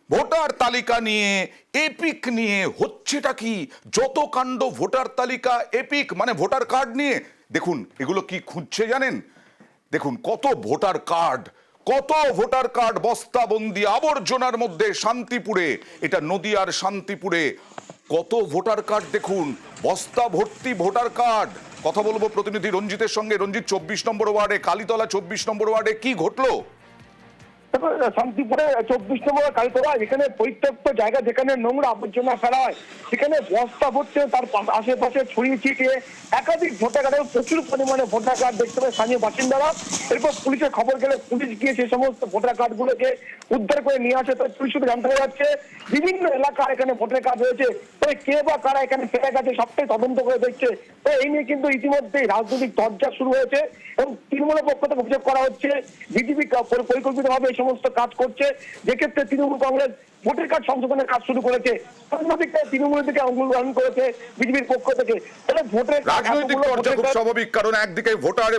Voter তালিকা নিয়ে epic নিয়ে হচ্ছেটা কি? যত কাণ্ড ভোটার তালিকা এপিক মানে ভোটার কার্ড নিয়ে। দেখুন এগুলো কি খুঁজছে জানেন? দেখুন কত ভোটার কার্ড, কত ভোটার কার্ড বস্তাবন্দি আবর্জনার মধ্যে শান্তিপুরে, এটা নদিয়ার শান্তিপুরে কত ভোটার কার্ড দেখুন, বস্তা ভর্তি ভোটার কার্ড। কথা বলবো প্রতিনিধি রঞ্জিতের সঙ্গে। রঞ্জিত, 24 নম্বর ওয়ার্ডে কালীতলা 24 নম্বর ওয়ার্ডে কি ঘটলো? শান্তিপুরে 24 নম্বর কালীতলা, এখানে পরিত্যক্ত জায়গা, যেখানে নোংরা আবর্জনা ফেলা হয়, সেখানে বস্তা ভর্তি তার আশেপাশে ছড়িয়ে ছিটিয়ে একাধিক ভোটার কার্ডে প্রচুর পরিমাণে ভোটার কার্ড দেখতে পায় স্থানীয় বাসিন্দারা। এরপর পুলিশের খবর গেলে পুলিশ গিয়ে সেই সমস্ত ভোটার কার্ড গুলোকে উদ্ধার করে নিয়ে আসে। তাই পুলিশ সূত্রে জানতে যাচ্ছে বিভিন্ন এলাকার এখানে ভোটার কার্ড রয়েছে, তবে কে বা কারা এখানে ফেলে গেছে সবটাই তদন্ত করে দেখছে। তো এই নিয়ে কিন্তু ইতিমধ্যেই রাজনৈতিক তরজা শুরু হয়েছে এবং তৃণমূলের পক্ষ থেকে অভিযোগ করা হচ্ছে বিজেপি পরিকল্পিতভাবে এই সমস্ত কাজ করছে, যেক্ষেত্রে তৃণমূল কংগ্রেস ভোটার কার্ড সংশোধনের কাজ শুরু করেছে। তৃণমূলের দিকে অঙ্গুল গ্রহণ করেছে বিজেপির পক্ষ থেকে। ভোটের রাজনৈতিক চর্চা খুব স্বাভাবিক, কারণ একদিকে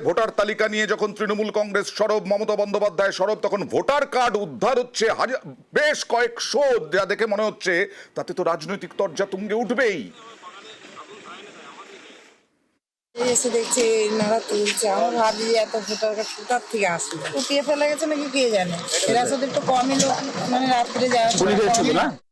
ভোটার তালিকা নিয়ে যখন তৃণমূল কংগ্রেস সরব, মমতা বন্দ্যোপাধ্যায় সরব, তখন ভোটার কার্ড উদ্ধার হচ্ছে বেশ কয়েকশো, যা দেখে মনে হচ্ছে তাতে তো রাজনৈতিক চর্চা তুঙ্গে উঠবেই। এসে দেখছি এনারা তুলছে, আমার ভাবি এত ভোটার কার্ড কোথার থেকে আসলো, কুপিয়ে ফেলে গেছে নাকি কে জানে। এরা শুধু একটু কমই লোক, মানে রাত্রে যাওয়া